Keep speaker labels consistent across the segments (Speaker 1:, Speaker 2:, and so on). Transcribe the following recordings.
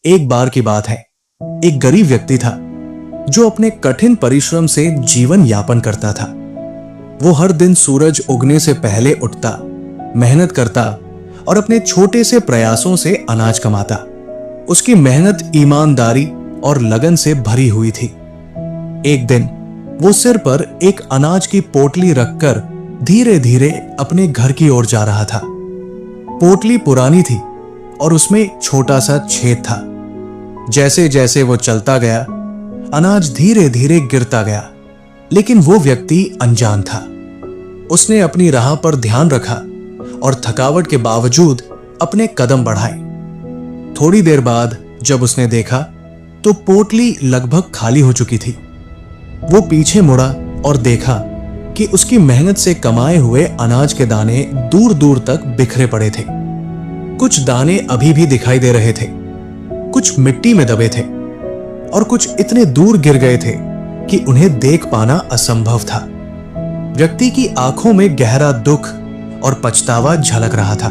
Speaker 1: एक बार की बात है, एक गरीब व्यक्ति था जो अपने कठिन परिश्रम से जीवन यापन करता था। वो हर दिन सूरज उगने से पहले उठता, मेहनत करता और अपने छोटे से प्रयासों से अनाज कमाता। उसकी मेहनत ईमानदारी और लगन से भरी हुई थी। एक दिन वो सिर पर एक अनाज की पोटली रखकर धीरे धीरे अपने घर की ओर जा रहा था। पोटली पुरानी थी और उसमें छोटा सा छेद था। जैसे जैसे वो चलता गया, अनाज धीरे धीरे गिरता गया, लेकिन वो व्यक्ति अनजान था। उसने अपनी राह पर ध्यान रखा और थकावट के बावजूद अपने कदम बढ़ाए। थोड़ी देर बाद जब उसने देखा तो पोटली लगभग खाली हो चुकी थी। वो पीछे मुड़ा और देखा कि उसकी मेहनत से कमाए हुए अनाज के दाने दूर दूर तक बिखरे पड़े थे। कुछ दाने अभी भी दिखाई दे रहे थे, कुछ मिट्टी में दबे थे और कुछ इतने दूर गिर गए थे कि उन्हें देख पाना असंभव था। व्यक्ति की आंखों में गहरा दुख और पछतावा झलक रहा था।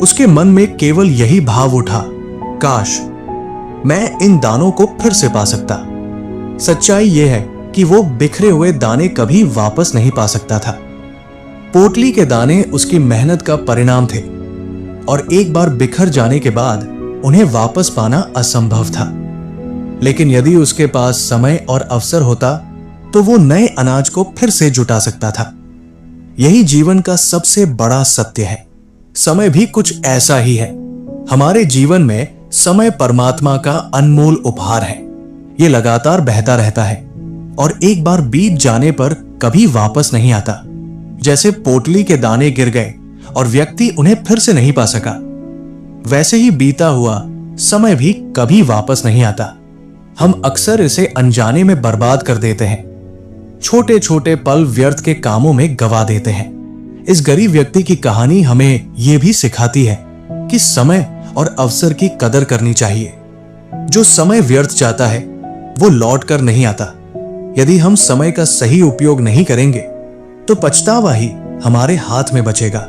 Speaker 1: उसके मन में केवल यही भाव उठा, काश मैं इन दानों को फिर से पा सकता। सच्चाई यह है कि वो बिखरे हुए दाने कभी वापस नहीं पा सकता था। पोटली के दाने उसकी मेहनत का परिणाम थे और एक बार बिखर जाने के बाद उन्हें वापस पाना असंभव था। लेकिन यदि उसके पास समय और अवसर होता तो वो नए अनाज को फिर से जुटा सकता था। यही जीवन का सबसे बड़ा सत्य है। समय भी कुछ ऐसा ही है। हमारे जीवन में समय परमात्मा का अनमोल उपहार है। ये लगातार बहता रहता है और एक बार बीत जाने पर कभी वापस नहीं आता। जैसे पोटली के दाने गिर गए और व्यक्ति उन्हें फिर से नहीं पा सका, वैसे ही बीता हुआ समय भी कभी वापस नहीं आता। हम अक्सर इसे अनजाने में बर्बाद कर देते हैं। छोटे छोटे पल व्यर्थ के कामों में गवा देते हैं। इस गरीब व्यक्ति की कहानी हमें यह भी सिखाती है कि समय और अवसर की कदर करनी चाहिए। जो समय व्यर्थ जाता है वो लौट कर नहीं आता। यदि हम समय का सही उपयोग नहीं करेंगे तो पछतावा ही हमारे हाथ में बचेगा।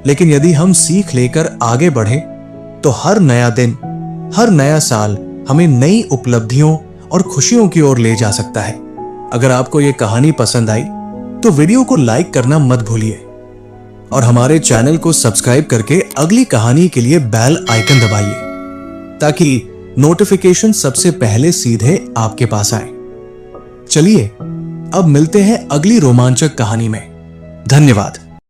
Speaker 1: लेकिन यदि हम सीख लेकर आगे बढ़ें तो हर नया दिन, हर नया साल हमें नई उपलब्धियों और खुशियों की ओर ले जा सकता है। अगर आपको ये कहानी पसंद आई तो वीडियो को लाइक करना मत भूलिए और हमारे चैनल को सब्सक्राइब करके अगली कहानी के लिए बेल आइकन दबाइए ताकि नोटिफिकेशन सबसे पहले सीधे आपके पास आए। चलिए अब मिलते हैं अगली रोमांचक कहानी में। धन्यवाद।